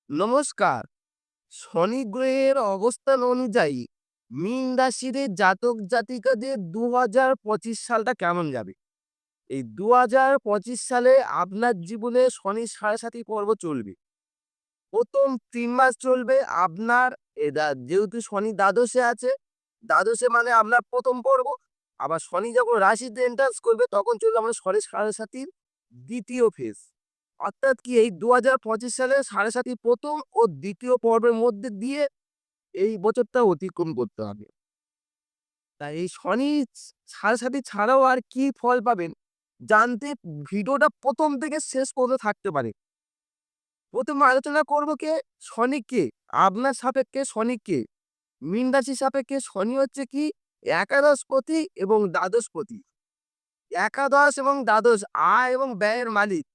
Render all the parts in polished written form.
নমস্কার। শনি গ্রহের অবস্থান অনুযায়ী মীন রাশির জাতক জাতিকাদের ২০২৫ সালটা কেমন যাবে? এই ২০২৫ সালে আপনার জীবনে শনি সাড়ে পর্ব চলবে। প্রথম ৩ মাস চলবে আপনার যেহেতু শনি দ্বাদশে আছে, দ্বাদশে মানে আপনার প্রথম পর্ব। আবার শনি যখন রাশিতে এন্টার্স করবে তখন চলবে আপনার শনি সাড়ে ২য় ফেজ। অর্থাৎ কি এই ২০২৫ সালে সাড়ে ১ম ও ২য় পর্বের মধ্যে দিয়ে এই বছরটা অতিক্রম করতে হবে। তাই এই শনি সাড়ে ছাড়াও আর কি ফল পাবেন জানতে ভিডিওটা ১ম থেকে শেষ পর্যন্ত থাকতে পারে। ১ম আলোচনা করব শনি কে? আপনার সাপেক্ষে শনি কে? মীন রাশির সাপেক্ষে শনি হচ্ছে কি একাদশপতি এবং দ্বাদশপতি। একাদশ এবং দ্বাদশ আয় এবং ব্যয়ের মালিক।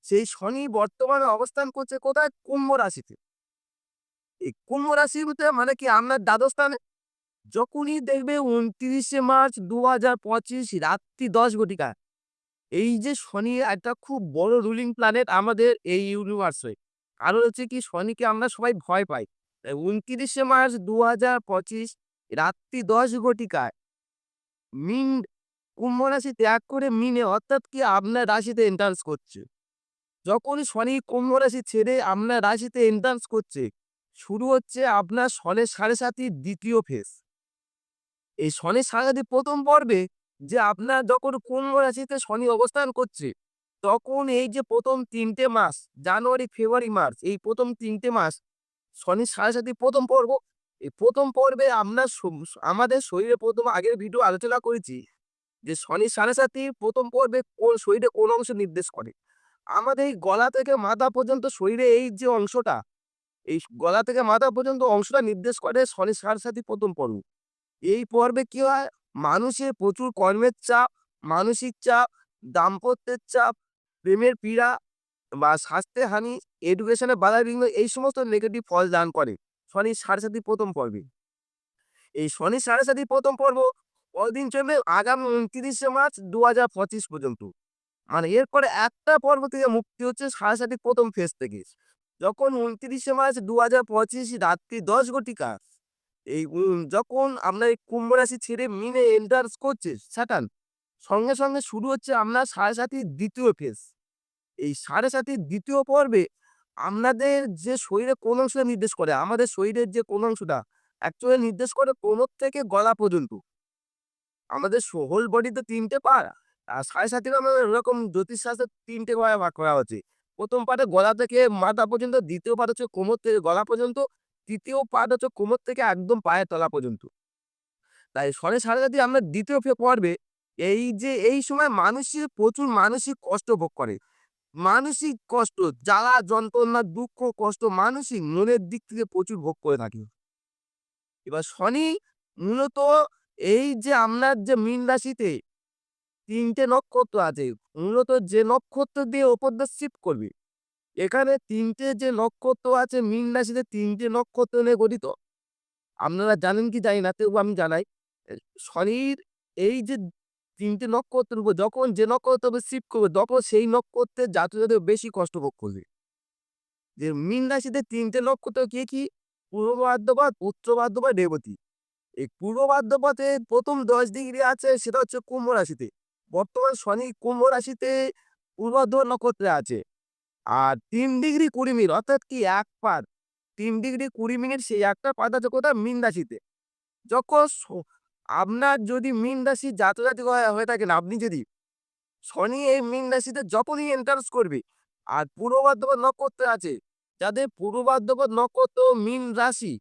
সেই শনি বর্তমানে অবস্থান করছে কোথায়? কুম্ভ রাশিতে। এই কুম্ভ রাশিতে মানে কি আপনার দ্বাদশ স্থানে। যখনই দেখবে ২৯শে মার্চ ২০২৫ রাত্রি ১০ ঘটিকা, এই যে শনি একটা খুব বড় রুলিং প্ল্যানেট আমাদের এই ইউনিভার্সে। কারণ হচ্ছে কি শনিকে আমরা সবাই ভয় পাই। তাই ২৯শে মার্চ ২০২৫ রাত্রি ১০ ঘটিকায় মীন কুম্ভ রাশি ত্যাগ করে মীনে অর্থাৎ কি আপনার রাশিতে এন্ট্রান্স করছে। যখনই শনি কুম্ভ রাশি ছেড়ে আপনার রাশিতে এন্ট্রান্স করছে, শুরু হচ্ছে আপনার শনের ৭.৫ দ্বিতীয় ফেজ। এই শনি সারাদি ১ম পর্বে যে আপনার যখন কুম্ভ রাশিতে শনি অবস্থান করছে, তখন এই যে ১ম ৩ টে মাস জানুয়ারি, ফেব্রুয়ারি, মার্চ এই ১ম ৩ টে মাস শনি ৭.৫ ১ম পর্ব। এই ১ম পর্বে আপনার আমাদের শরীরে ১ম আগের ভিডিও আলোচনা করেছি যে শনি ৭.৫ ১ম পর্বে কোন শরীরে কোন অংশ নির্দেশ করে। আমাদের এই গলা থেকে মাথা পর্যন্ত শরীরে এই যে অংশটা, এই গলা থেকে মাথা পর্যন্ত অংশটা নির্দেশ করে শনি ৭.৫ ১ম পর্ব। এই পর্বে কি হয়? মানুষের প্রচুর কর্মের চাপ, মানসিক চাপ, দাম্পত্যের চাপ, প্রেমের পীড়া বা স্বাস্থ্যের হানি, এডুকেশনে বাধাবিঘ্ন এই সমস্ত নেগেটিভ ফল দান করে শনি ৭.৫ ১ম পর্বে। এই শনি ৭.৫ ১ম পর্ব কতদিন চলবে? আগামী ২৯শে মার্চ ২০২৫ পর্যন্ত। মানে এরপরে একটা পর্ব থেকে মুক্তি হচ্ছে ৭.৫ ১ম ফেজ থেকে। যখন ২৯শে মার্চ ২০২৫ রাত্রি ১০ ঘটিকা এই যখন আপনার এই কুম্ভ রাশি ছেড়ে মিনে এন্টার্স করছে স্যাটার্ন, সঙ্গে শুরু হচ্ছে আপনার ৭.৫ দ্বিতীয় ফেজ। এই ৭.৫ দ্বিতীয় পর্বে আপনাদের যে শরীরে কোন অংশটা নির্দেশ করে, আমাদের শরীরের যে কোন অংশটা অ্যাকচুয়ালি নির্দেশ করে কোমর থেকে গলা পর্যন্ত। আমাদের হোল বডিতে ৩ টে পা আর ৭.৫ আমাদের ওরকম জ্যোতিষশাস্ত্রে ৩ টে ভাগে ভাগ করা হচ্ছে। ১ম পার্টে গলা থেকে মাথা পর্যন্ত, ২য় পার্ট হচ্ছে কোমর থেকে গলা পর্যন্ত, ৩য় পার্ট হচ্ছে কোমর থেকে একদম পায়ের তলা পর্যন্ত। তাই শনি ৭.৫ আমরা ২য় পর্বে এই যে এই সময় মানুষের প্রচুর মানসিক কষ্ট ভোগ করে। মানসিক কষ্ট, জ্বালা, যন্ত্রণা, দুঃখ, কষ্ট মানসিক মনের দিক থেকে প্রচুর ভোগ করে থাকি। এবার শনি মূলত এই যে আপনার যে মীন রাশিতে ৩ টে নক্ষত্র আছে, মূলত যে নক্ষত্র দিয়ে উপর দিয়ে শিফট করবে। এখানে ৩ টে যে নক্ষত্র আছে মীন রাশিতে ৩ টে নক্ষত্র নিয়ে গঠিত। আপনারা জানেন কি জানি না, তবু আমি জানাই। এ শনির এই যে ৩ টে নক্ষত্রের উপর যখন যে নক্ষত্রের উপর শিফট করবে, তখন সেই নক্ষত্রের জাতক-জাতিকা বেশি কষ্ট ভোগ করবে। যে মীন রাশিতে ৩ টে নক্ষত্র কি? পূর্ব ভাদ্রপদ, উত্তর ভাদ্রপদ, রেবতী। এই পূর্ব ভাদ্রপদে ১ম ১০ ডিগ্রি আছে সেটা হচ্ছে কুম্ভ রাশিতে। বর্তমান শনি কুম্ভ রাশিতে পূর্ব ভাদ্রপদ নক্ষত্রে আছে। আর ৩ ডিগ্রি ২০ মিনিট অর্থাৎ কি ১ পাদ ৩ ডিগ্রি ২০ মিনিট সেই একটা পাদ আছে কোথায়? মীন রাশিতে। যখন আপনার যদি মীন রাশি জাতক-জাতিকা হয়ে থাকেন, আপনি যদি শনি এই মীন রাশিতে যখনই এন্টার্স করবে আর পূর্ব ভাদ্রপদ নক্ষত্রে আছে, যাদের পূর্ব ভাদ্রপদ নক্ষত্র মীন রাশি,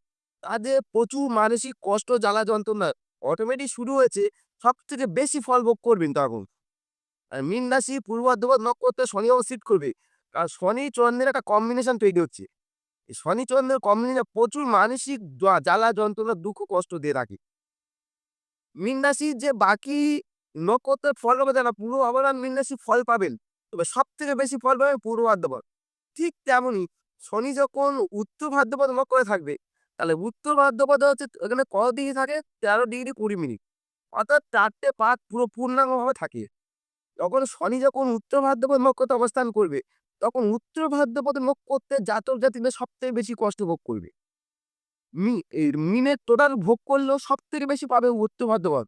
তাদের প্রচুর মানসিক কষ্ট, জ্বালা যন্ত্রণা অটোমেটিক শুরু হয়েছে। সবথেকে বেশি ফল ভোগ করবেন তখন। আর মীন রাশি পূর্ব ভাদ্রপদ নক্ষত্রে শনি অবস্থিত করবে। কারণ শনি চন্দ্রের একটা কম্বিনেশন তৈরি হচ্ছে। এই শনি চন্দ্রের কম্বিনেশন প্রচুর মানসিক জ্বালা যন্ত্রণা, দুঃখ, কষ্ট দিয়ে থাকে। মীন রাশির যে বাকি নক্ষত্রের ফল হবে তা না, পুরো ওভারঅল মীন রাশি ফল পাবেন। তবে সবথেকে বেশি ফল পাবেন পূর্ব ভাদ্রপদ। ঠিক তেমনই শনি যখন উত্তর ভাদ্রপদ নক্ষত্রে থাকবে, তাহলে উত্তর ভাদ্রপদে হচ্ছে এখানে কত ডিগ্রি থাকে? ১৩ ডিগ্রি ২০ মিনিট। অর্থাৎ ৪ টে পাদ পুরো পূর্ণাঙ্গভাবে থাকে। যখন শনি উত্তর ভাদ্রপদ নক্ষত্রে অবস্থান করবে, তখন উত্তর ভাদ্রপদে নক্ষত্রের জাতক জাতিরা সবথেকে বেশি কষ্ট ভোগ করবে। এই মিনের টোটাল ভোগ করলেও সবথেকে বেশি পাবে উত্তর ভাদ্রপদ।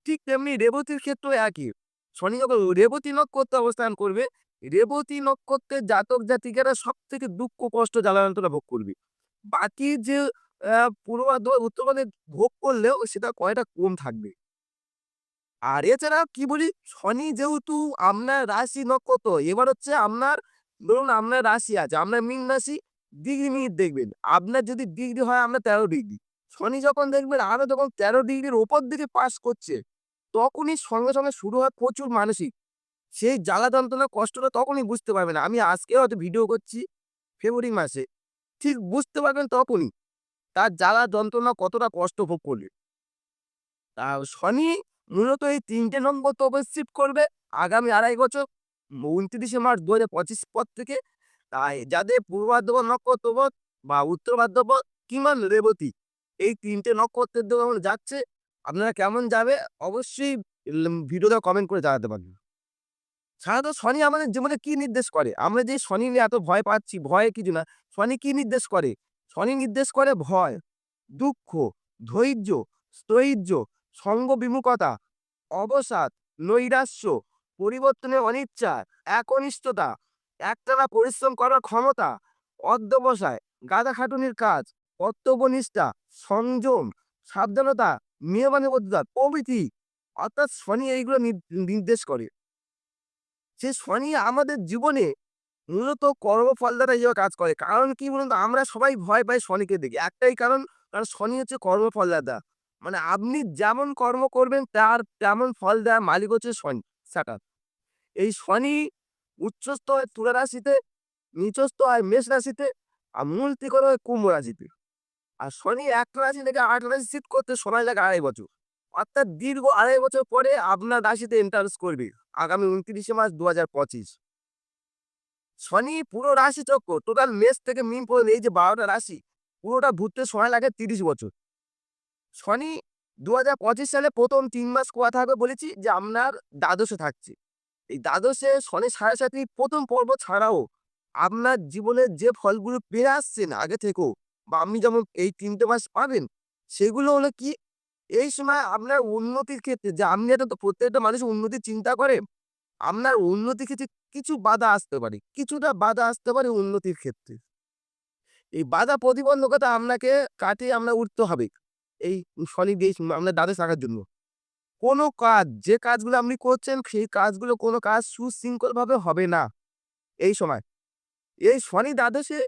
ঠিক তেমনি রেবতীর ক্ষেত্রেও একই। শনি যখন রেবতী নক্ষত্রে অবস্থান করবে, রেবতী নক্ষত্রের জাতক জাতিকারা সবথেকে দুঃখ কষ্ট জ্বালা যন্ত্রণা ভোগ করবে। বাকি যে পূর্ব ভাদ্রপদ উত্তর ভাদ্রে ভোগ করলেও সেটা কয়টা কম থাকবে। আর এছাড়া কি বলি, শনি যেহেতু আপনার রাশি নক্ষত্র, এবার হচ্ছে আপনার ধরুন আপনার রাশি আছে, আপনার মীন রাশি, ডিগ্রি মিনিট দেখবেন। আপনার যদি ডিগ্রি হয় আপনার 13 ডিগ্রি। শনি যখন দেখবেন আরো যখন 13 ডিগ্রির উপর দিকে পাস করছে, তখনই সঙ্গে, সঙ্গে শুরু হয় প্রচুর মানসিক। সেই জ্বালা যন্ত্রণা কষ্টটা তখনই বুঝতে পারবেন। আমি আজকেও হয়তো ভিডিও করছি ফেব্রুয়ারি মাসে। ঠিক বুঝতে পারবেন তখনই। তার জ্বালা যন্ত্রণা কতটা কষ্ট ভোগ করবে। শনি মূলত এই ৩ টে নক্ষত্র শিফট করবে আগামী ২.৫ বছর ২৯শে মার্চ ২০২৫ পর থেকে। তাই যাদের পূর্ব ভাদ্রপদ নক্ষত্রপথ বা উত্তর ভাদ্রপদ কিংবা রেবতী, এই ৩ টে নক্ষত্রের দিকে যখন যাচ্ছে, আপনারা কেমন যাবে অবশ্যই ভিডিওতে কমেন্ট করে জানাতে পারবেন। সাধারণত শনি আমাদের জীবনে কি নির্দেশ করে? আমরা যে শনি নিয়ে এত ভয় পাচ্ছি, ভয় কিছু না। শনি কি নির্দেশ করে? শনি নির্দেশ করে ভয়, দুঃখ, ধৈর্য, স্থৈর্য, সঙ্গ বিমুখতা, অবসাদ, নৈরাশ্য, পরিবর্তনের অনিচ্ছা, একনিষ্ঠতা, একটানা পরিশ্রম করার ক্ষমতা, অধ্যবসায়, গাদা খাটুনির কাজ, কর্তব্যনিষ্ঠা, সংযম, সাবধানতা, নিয়মানুবর্তিতা প্রভৃতি। অর্থাৎ শনি এইগুলো নির্দেশ করে। সে শনি আমাদের জীবনে মূলত কর্মফল দ্বারা এইভাবে কাজ করে। কারণ কি বলুন তো? আমরা সবাই ভয় পাই শনিকে দেখে। একটাই কারণ, কারণ শনি হচ্ছে কর্মফল দাতা। মানে আপনি যেমন কর্ম করবেন তার তেমন ফল দেওয়ার মালিক হচ্ছে শনি, স্যাটার্ন। এই শনি উচ্চস্থ হয় তুলা রাশিতে, নিচস্থ হয় মেষ রাশিতে, আর মূল ত্রিকোণ হয় কুম্ভ রাশিতে। আর শনি একটা রাশি থেকে আরেকটা রাশি শিফট করতে সময় লাগে ২.৫ বছর। অর্থাৎ দীর্ঘ ২.৫ বছর পরে আপনার রাশিতে এন্টারেন্স করবে আগামী ২৯শে মার্চ ২০২৫। শনি পুরো রাশিচক্র টোটাল মেষ থেকে মীন পর্যন্ত এই যে ১২টা রাশি, পুরোটা ঘুরতে সময় লাগে ৩০ বছর। শনি ২০২৫ সালে ১ম ৩ মাস কোয়া থাকবে বলেছি যে আপনার দ্বাদশে থাকছে। এই দ্বাদশে শনি ৭.৫ ১ম পর্ব ছাড়াও আপনার জীবনের যে ফলগুলো পেয়ে আসছেন আগে থেকেও, বা আপনি যেমন এই ৩ টে মাস পাবেন, সেগুলো হলো কি, এই সময় আপনার উন্নতির ক্ষেত্রে যে আপনি একটা, তো প্রত্যেকটা মানুষ উন্নতির চিন্তা করে, আপনার উন্নতির ক্ষেত্রে কিছু বাধা আসতে পারে। কিছুটা বাধা আসতে পারে উন্নতির ক্ষেত্রে। এই বাধা প্রতিবন্ধকতা আপনাকে কাটিয়ে আমরা উঠতে হবে। এই শনি দিয়ে আপনার দ্বাদশে থাকার জন্য। কোন কাজ, যে কাজগুলো আপনি করছেন সেই কাজগুলো কোন কাজ সুশৃঙ্খলভাবে হবে না এই সময়। এই শনি দ্বাদশে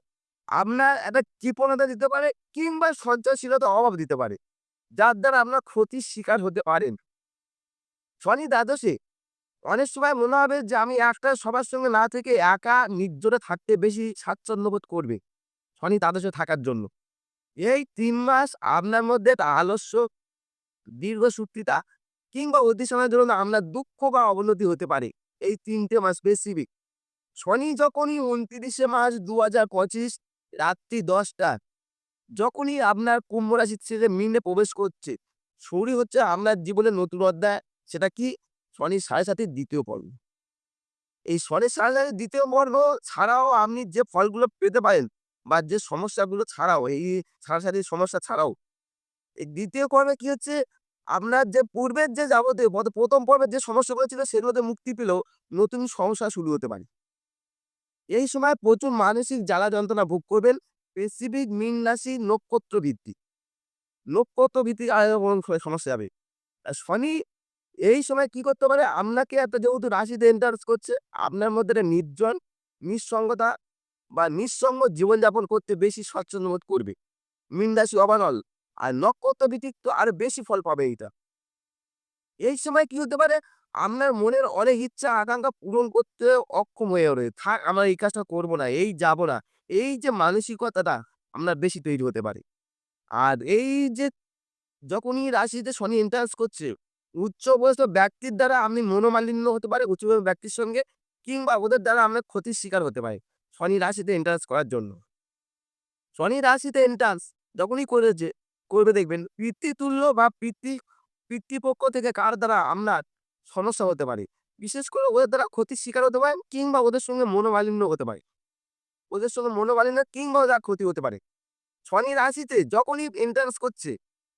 আপনার একটা কৃপণতা দিতে পারে কিংবা সহ্যশীলতার অভাব দিতে পারে। যার দ্বারা আপনার ক্ষতির শিকার হতে পারেন। শনি দ্বাদশে অনেক সময় মনে হবে যে আমি একটা সবার সঙ্গে না থেকে একা নির্জনে থাকতে বেশি স্বাচ্ছন্দ্য বোধ করবে শনি দ্বাদশে থাকার জন্য। এই ৩ মাস আপনার মধ্যে একটা আলস্য, দীর্ঘসূত্রিতা কিংবা অতি সময়ের জন্য আপনার দুঃখ বা অবনতি হতে পারে। এই ৩ টে মাস স্পেসিফিক। শনি যখনই ২৯শে মার্চ ২০২৫ রাত্রি ১০টা যখনই আপনার কুম্ভ রাশি ছেড়ে মীনে প্রবেশ করছে, শুরু হচ্ছে আপনার জীবনের নতুন অধ্যায়। সেটা কি? শনি ৭.৫-এর ২য় পর্ব। এই শনি ৭.৫-এর ২য় পর্ব ছাড়াও আপনি যে ফলগুলো পেতে পারেন, বা যে সমস্যাগুলো ছাড়াও, এই ৭.৫-এর সমস্যা ছাড়াও, এই ২য় পর্বে কি হচ্ছে, আপনার যে পূর্বের যে যাবতীয় ১ম পর্বের যে সমস্যাগুলো ছিল সেগুলোতে মুক্তি পেলেও নতুন সমস্যা শুরু হতে পারে। এই সময় প্রচুর মানসিক জ্বালা যন্ত্রণা ভোগ করবেন। স্পেসিফিক মীন রাশি নক্ষত্র ভিত্তিক। নক্ষত্র ভিত্তিক সমস্যা যাবে। শনি এই সময় কি করতে পারে? আপনাকে একটা যেহেতু রাশিতে এন্টারেন্স করছে, আপনার মধ্যে একটা নির্জন, নিঃসঙ্গতা বা নিঃসঙ্গ জীবনযাপন করতে বেশি স্বচ্ছন্দ বোধ করবে। মীন রাশি ওভারঅল। আর নক্ষত্র ভিত্তিক তো আরো বেশি ফল পাবে এইটা। এই সময় কি হতে পারে? আপনার মনের অনেক ইচ্ছা আকাঙ্ক্ষা পূরণ করতে অক্ষম হয়ে ওঠে। থাক আমরা এই কাজটা করব না, এই যাব না। এই যে মানসিকতাটা আপনার বেশি তৈরি হতে পারে। আর এই যে যখনই রাশিতে শনি এন্টারেন্স করছে, উচ্চবয়স্ক ব্যক্তির দ্বারা আপনি মনোমালিন্য হতে পারে উচ্চবয়স্ক ব্যক্তির সঙ্গে, কিংবা ওদের দ্বারা আপনার ক্ষতির শিকার হতে পারে শনি রাশিতে এন্টারেন্স করার জন্য। শনি রাশিতে এন্ট্রান্স যখনই করেছে, করবে দেখবেন পিতৃতুল্য বা পিতৃপক্ষ থেকে কার দ্বারা আপনার সমস্যা হতে পারে। বিশেষ করে ওদের দ্বারা ক্ষতির শিকার হতে পারেন কিংবা ওদের সঙ্গে মনোমালিন্য হতে পারে। ওদের সঙ্গে মনোমালিন্য কিংবা ওদের ক্ষতি হতে পারে। শনি রাশিতে যখনই এন্ট্রান্স করছে,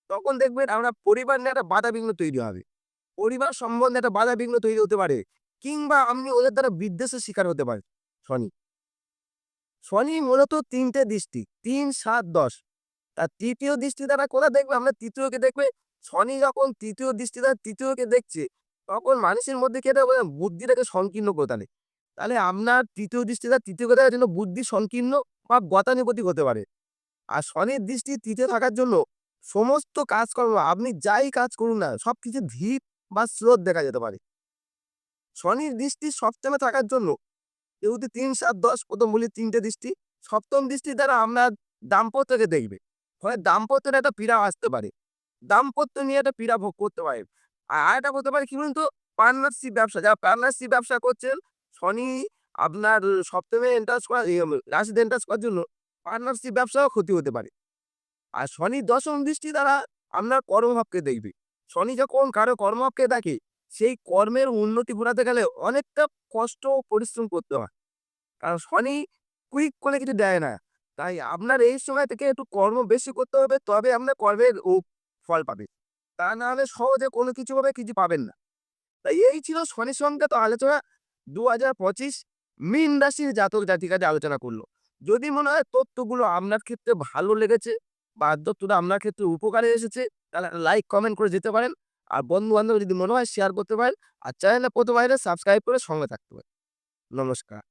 তখন দেখবেন আমরা পরিবার নিয়ে একটা বাধাবিঘ্ন তৈরি হবে। পরিবার সম্বন্ধে একটা বাধাবিঘ্ন তৈরি হতে পারে। কিংবা আপনি ওদের দ্বারা বিদ্বেষের শিকার হতে পারেন শনি। শনি মূলত ৩ টে দৃষ্টি ৩, ৭, ১০। তার ৩য় দৃষ্টি দ্বারা কোথায় দেখবে? আমরা ৩য়কে দেখবে শনি যখন ৩য় দৃষ্টি দ্বারা ৩য়কে দেখছে, তখন মানুষের মধ্যে কি একটা বুদ্ধিটাকে সংকীর্ণ করে তোলে। তাহলে আপনার ৩য় দৃষ্টি দ্বারা ৩য়কে দেখার জন্য বুদ্ধি সংকীর্ণ বা গতানুগতিক হতে পারে। আর শনির দৃষ্টি ৩য় থাকার জন্য সমস্ত কাজকর্ম আপনি যাই কাজ করুন না, সবকিছু ধীর বা স্লোথ দেখা যেতে পারে। শনির দৃষ্টি সপ্তমে থাকার জন্য যেহেতু ৩, ৭, ১০ ১ম বলি ৩ টে দৃষ্টি। ৭ম দৃষ্টির দ্বারা আপনার দাম্পত্যকে দেখবে। ফলে দাম্পত্যের একটা পীড়া আসতে পারে। দাম্পত্য নিয়ে একটা পীড়া ভোগ করতে পারে। আর আরেকটা হতে পারে কি বলুন তো? পার্টনারশিপ ব্যবসা। যারা পার্টনারশিপ ব্যবসা করছেন, শনি আপনার ৭ম এ এন্টারেস্ট করা রাশিতে এন্টারেস্ট করার জন্য পার্টনারশিপ ব্যবসাও ক্ষতি হতে পারে। আর শনি ১০ম দৃষ্টি দ্বারা আপনার কর্মভাবকে দেখবে। শনি যখন কারো কর্মভাবকে দেখে, সেই কর্মের উন্নতি ঘটাতে গেলে অনেকটা কষ্ট ও পরিশ্রম করতে হয়। কারণ শনি কুইক করে কিছু দেয় না। তাই আপনার এই সময় থেকে একটু কর্ম বেশি করতে হবে, তবে আপনার কর্মের ফল পাবেন। তা না হলে সহজে কোনো কিছু ভাবে কিছু পাবেন না। তাই এই ছিল শনি সংক্রান্ত আলোচনা। ২০২৫ মীন রাশির জাতক জাতিকাদের আলোচনা করলো। যদি মনে হয় তথ্যগুলো আপনার ক্ষেত্রে ভালো লেগেছে বা তথ্যটা আপনার ক্ষেত্রে উপকারে এসেছে, তাহলে লাইক কমেন্ট করে যেতে পারেন। আর বন্ধু-বান্ধব যদি মনে হয় শেয়ার করতে পারেন। আর চ্যানেলে প্রথম আসলে সাবস্ক্রাইব করে সঙ্গে থাকতে পারেন। নমস্কার।